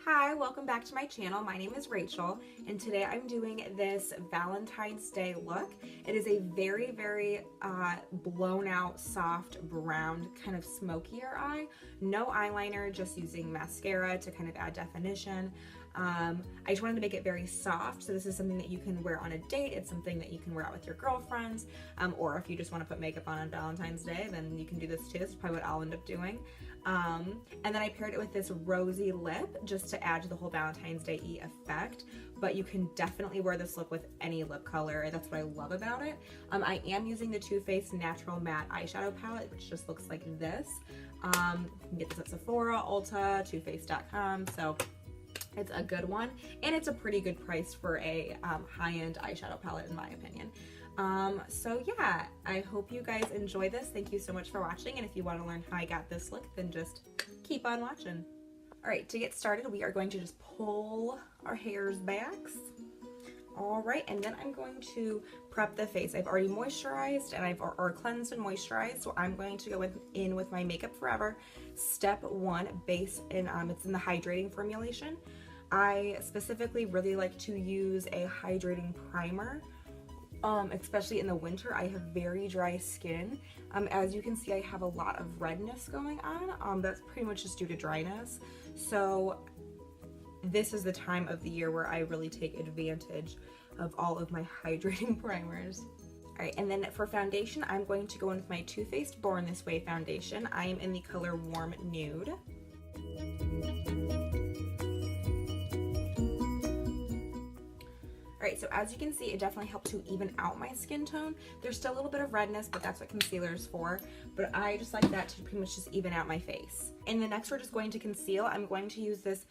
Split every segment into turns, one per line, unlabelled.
Hi, welcome back to my channel. My name is Rachel, and today I'm doing this Valentine's Day look. It is a very blown out, soft, brown, kind of smokier eye. No eyeliner, just using mascara to kind of add definition. I just wanted to make it very soft, so this is something that you can wear on a date. It's something that you can wear out with your girlfriends, or if you just want to put makeup on Valentine's Day, then you can do this too. This is probably what I'll end up doing. And then I paired it with this rosy lip just to add to the whole Valentine's Day-y effect, but you can definitely wear this look with any lip color. That's what I love about it. I am using the Too Faced Natural Matte Eyeshadow Palette, which just looks like this. You can get this at Sephora, Ulta, TooFaced.com, so it's a good one, and it's a pretty good price for a high-end eyeshadow palette in my opinion. So yeah, I hope you guys enjoy this. Thank you so much for watching, and if you want to learn how I got this look, then just keep on watching. Alright, to get started, we are going to just pull our hairs back. Alright, and then I'm going to prep the face. I've already moisturized and I've cleansed and moisturized, so I'm going to go in with my Makeup Forever Step 1 base, and it's in the hydrating formulation. I specifically really like to use a hydrating primer, especially in the winter. I have very dry skin. As you can see, I have a lot of redness going on. That's pretty much just due to dryness. So this is the time of the year where I really take advantage of all of my hydrating primers. Alright, and then for foundation, I'm going to go in with my Too Faced Born This Way foundation. I am in the color Warm Nude. Alright, so as you can see, it definitely helped to even out my skin tone. There's still a little bit of redness, but that's what concealer is for. But I just like that to pretty much just even out my face. And then next we're just going to conceal. I'm going to use this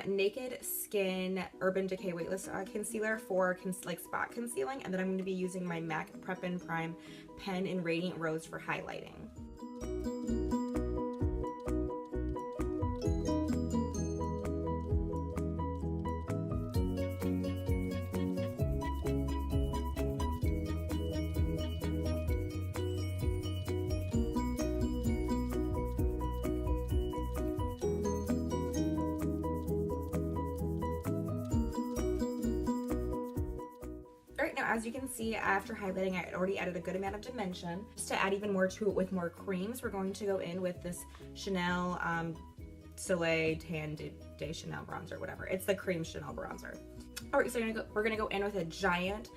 Naked Skin Urban Decay Weightless Concealer for like spot concealing. And then I'm going to be using my MAC Prep and Prime Pen in Radiant Rose for highlighting. Now, as you can see, after highlighting, I had already added a good amount of dimension. Just to add even more to it with more creams, we're going to go in with this Chanel Soleil Tan de Chanel bronzer, whatever. It's the cream Chanel bronzer. Alright, so we're gonna go in with a giant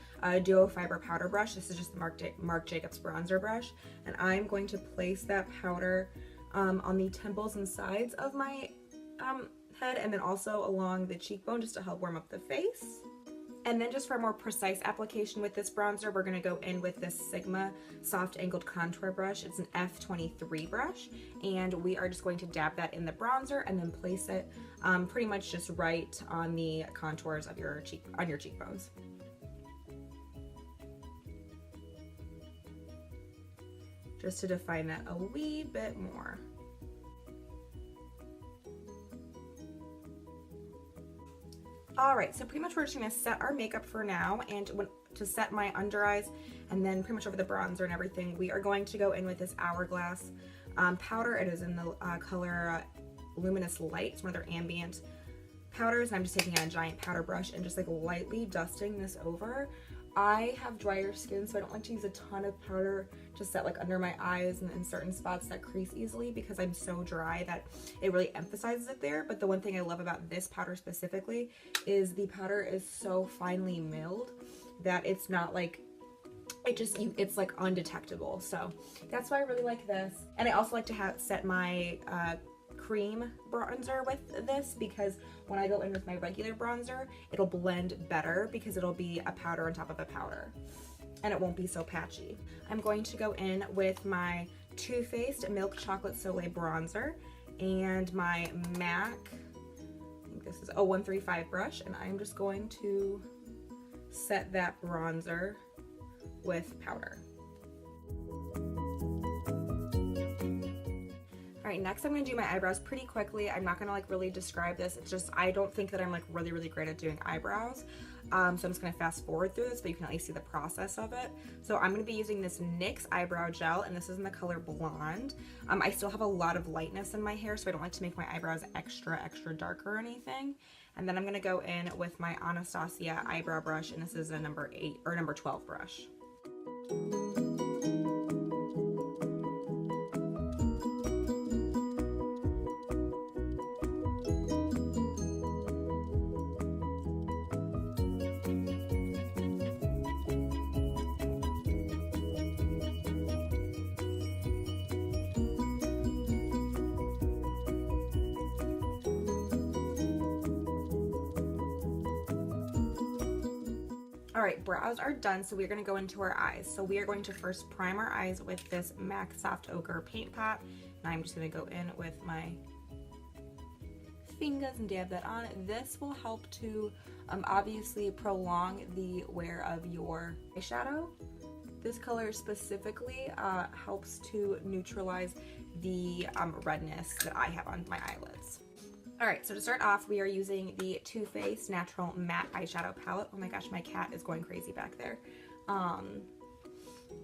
duo fiber powder brush. This is just the Marc Jacobs bronzer brush, and I'm going to place that powder on the temples and sides of my head, and then also along the cheekbone, just to help warm up the face. And then just for a more precise application with this bronzer, we're going to go in with this Sigma Soft Angled Contour Brush. It's an F23 brush, and we are just going to dab that in the bronzer and then place it pretty much just right on the contours of your cheekbones. Just to define that a wee bit more. Alright, so pretty much we're just going to set our makeup for now, and to set my under eyes and then pretty much over the bronzer and everything, we are going to go in with this Hourglass powder. It is in the color Luminous Light. It's one of their ambient powders, and I'm just taking out a giant powder brush and just like lightly dusting this over. I have drier skin, so I don't like to use a ton of powder to set like under my eyes and in certain spots that crease easily, because I'm so dry that it really emphasizes it there. But the one thing I love about this powder specifically is the powder is so finely milled that it's not like, it's like undetectable. So that's why I really like this. And I also like to set my cream bronzer with this, because when I go in with my regular bronzer, it'll blend better because it'll be a powder on top of a powder and it won't be so patchy. I'm going to go in with my Too Faced Milk Chocolate Soleil bronzer and my MAC, I think this is 0135 brush, and I'm just going to set that bronzer with powder. All right, next I'm gonna do my eyebrows pretty quickly. I'm not gonna like really describe this. It's just, I don't think that I'm like really great at doing eyebrows. So I'm just gonna fast forward through this, but you can at least see the process of it. So I'm gonna be using this NYX Eyebrow Gel, and this is in the color Blonde. I still have a lot of lightness in my hair, so I don't like to make my eyebrows extra dark or anything. And then I'm gonna go in with my Anastasia eyebrow brush, and this is a number 8 or number 12 brush. All right, brows are done, so we're gonna go into our eyes. So we are going to first prime our eyes with this MAC Soft Ochre paint pot. And I'm just gonna go in with my fingers and dab that on. This will help to obviously prolong the wear of your eyeshadow. This color specifically helps to neutralize the redness that I have on my eyelids. Alright, so to start off, we are using the Too Faced Natural Matte Eyeshadow Palette. Oh my gosh, my cat is going crazy back there.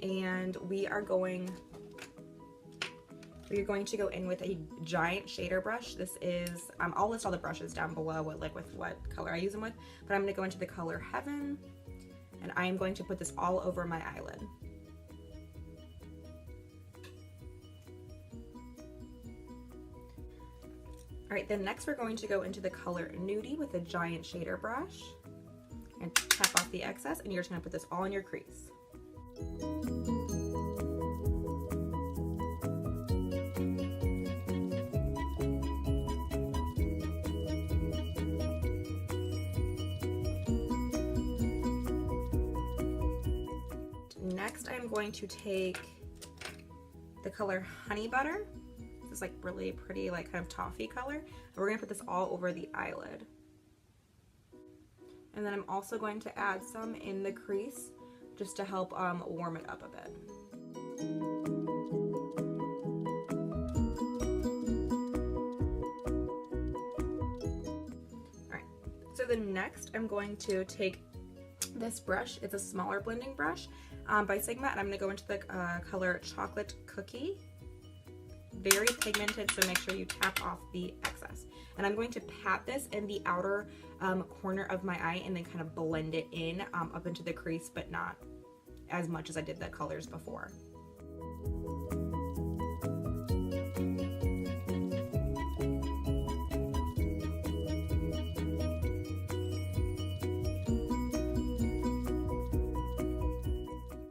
And we are going to go in with a giant shader brush. This is, I'll list all the brushes down below with what color I use them with, but I'm going to go into the color Heaven, and I am going to put this all over my eyelid. Alright, then next we're going to go into the color Nude with a giant shader brush and tap off the excess, and you're just going to put this all in your crease. Next I'm going to take the color Honey Butter. This like really pretty like kind of toffee color, and we're going to put this all over the eyelid. And then I'm also going to add some in the crease just to help warm it up a bit. Alright, so then next I'm going to take this brush. It's a smaller blending brush by Sigma, and I'm going to go into the color Chocolate Cookie. Very pigmented, so make sure you tap off the excess. And I'm going to pat this in the outer corner of my eye and then kind of blend it in up into the crease, but not as much as I did the colors before.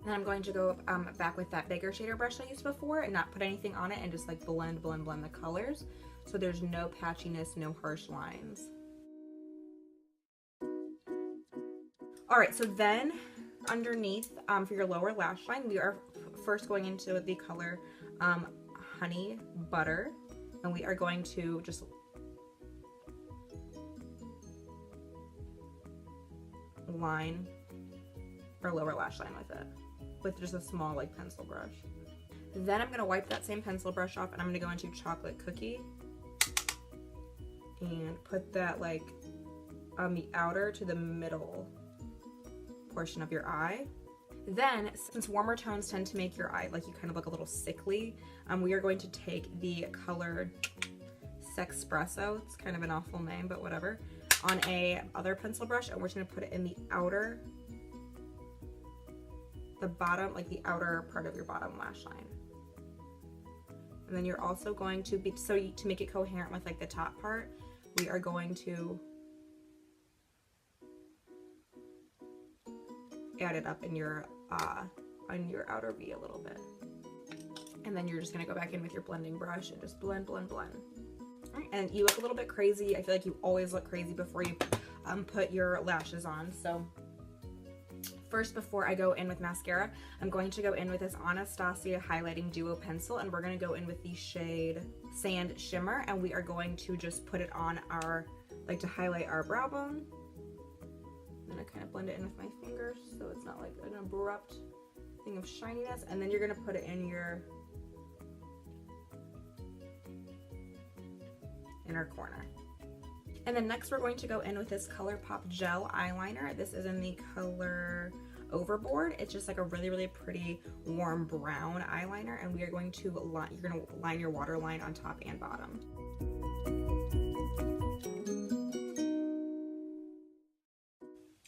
I'm going to go back with that bigger shader brush I used before and not put anything on it and just like blend the colors so there's no patchiness, no harsh lines. Alright, so then underneath for your lower lash line, we are first going into the color Honey Butter, and we are going to just line our lower lash line with it, with just a small like pencil brush. Then I'm gonna wipe that same pencil brush off and I'm gonna go into Chocolate Cookie and put that like on the outer to the middle portion of your eye. Then, since warmer tones tend to make your eye like you kind of look a little sickly, we are going to take the color Sexpresso, it's kind of an awful name, but whatever, on a other pencil brush, and we're just gonna put it in the outer, the bottom, like the outer part of your bottom lash line. And then you're also going to be, to make it coherent with like the top part, we are going to add it up in your on your outer V a little bit. And then you're just gonna go back in with your blending brush and just blend, blend, blend. All right, and you look a little bit crazy. I feel like you always look crazy before you put your lashes on. So first, before I go in with mascara, I'm going to go in with this Anastasia Highlighting Duo Pencil, and we're going to go in with the shade Sand Shimmer, and we are going to just put it on our, like to highlight our brow bone. I'm going to kind of blend it in with my fingers so it's not like an abrupt thing of shininess, and then you're going to put it in your inner corner. And then next we're going to go in with this ColourPop gel eyeliner. This is in the color Overboard. It's just like a really, really pretty warm brown eyeliner, and we are going to you're going to line your waterline on top and bottom.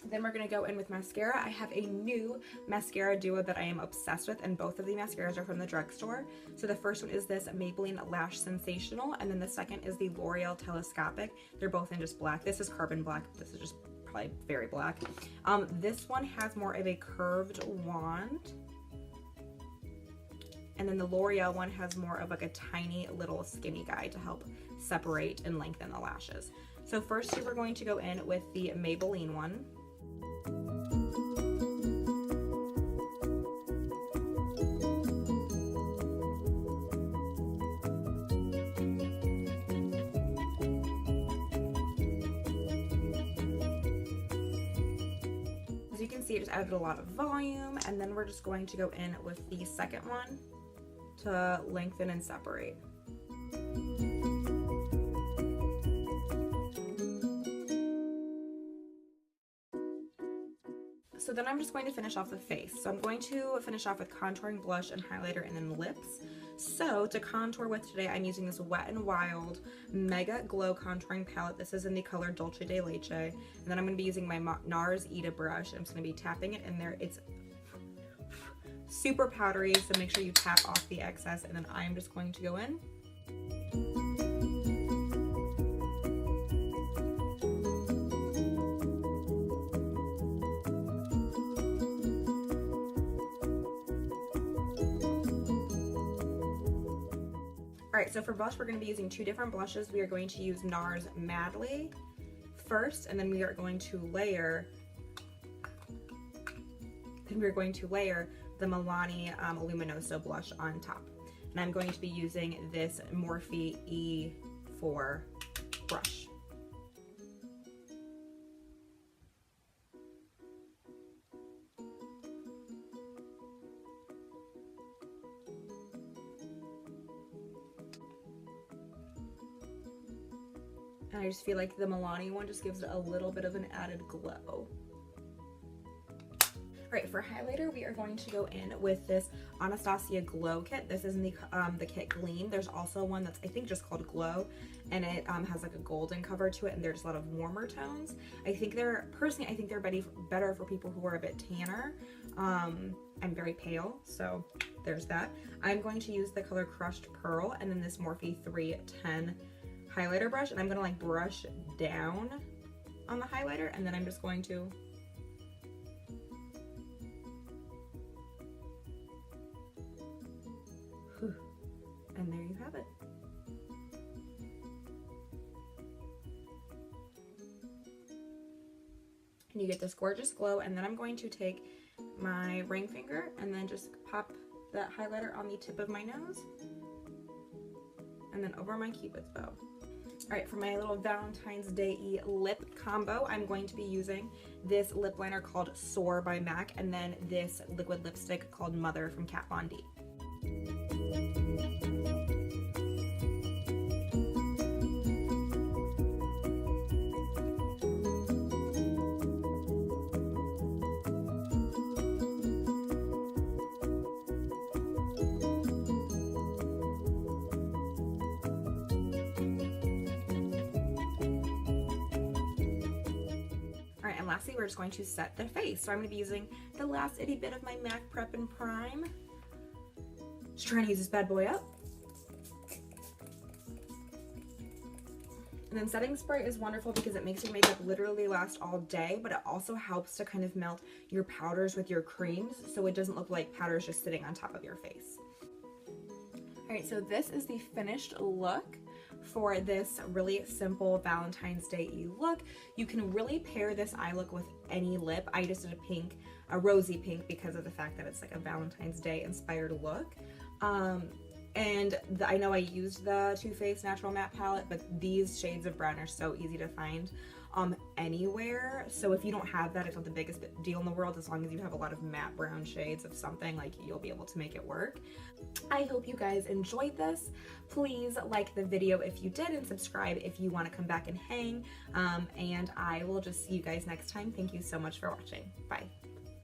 Then we're going to go in with mascara. I have a new mascara duo that I am obsessed with, and both of the mascaras are from the drugstore. So the first one is this Maybelline Lash Sensational, and then the second is the L'Oreal Telescopic. They're both in just black. This is carbon black. This is just probably very black. This one has more of a curved wand, and then the L'Oreal one has more of like a tiny little skinny guy to help separate and lengthen the lashes. So first we're going to go in with the Maybelline one. As you can see, it just added a lot of volume, and then we're just going to go in with the second one to lengthen and separate. So then I'm just going to finish off the face. So I'm going to finish off with contouring, blush, and highlighter, and then lips. So to contour with today, I'm using this Wet n Wild Mega Glow Contouring Palette. This is in the color Dulce de Leche. And then I'm going to be using my Nars Ita brush. I'm just going to be tapping it in there. It's super powdery, so make sure you tap off the excess. And then I'm just going to go in. Alright, so for blush, we're going to be using two different blushes. We are going to use Nars Madly first, and then we are going to layer the Milani Luminoso blush on top. And I'm going to be using this Morphe E4 brush. And I just feel like the Milani one just gives it a little bit of an added glow. Alright, for highlighter, we are going to go in with this Anastasia Glow Kit. This is in the kit Gleam. There's also one that's, I think, just called Glow, and it has like a golden cover to it, and there's a lot of warmer tones. Personally, I think they're better for people who are a bit tanner. I'm very pale, so there's that. I'm going to use the color Crushed Pearl, and then this Morphe 310 highlighter brush, and I'm going to like brush down on the highlighter, and then I'm just going to and there you have it. And you get this gorgeous glow, and then I'm going to take my ring finger and then just pop that highlighter on the tip of my nose and then over my Cupid's bow. Alright, for my little Valentine's Day lip combo, I'm going to be using this lip liner called Soar by MAC, and then this liquid lipstick called Mother from Kat Von D. And lastly, we're just going to set the face. So I'm going to be using the last itty bit of my MAC Prep and Prime. Just trying to use this bad boy up. And then setting spray is wonderful because it makes your makeup literally last all day, but it also helps to kind of melt your powders with your creams so it doesn't look like powder's just sitting on top of your face. Alright, so this is the finished look for this really simple Valentine's Day look. You can really pair this eye look with any lip. I just did a rosy pink because of the fact that it's like a Valentine's Day inspired look. And I know I used the Too Faced Natural Matte Palette, but these shades of brown are so easy to find anywhere. So if you don't have that, it's not the biggest deal in the world. As long as you have a lot of matte brown shades of something, like, you'll be able to make it work. I hope you guys enjoyed this. Please like the video if you did, and subscribe if you want to come back and hang. And I will just see you guys next time. Thank you so much for watching. Bye.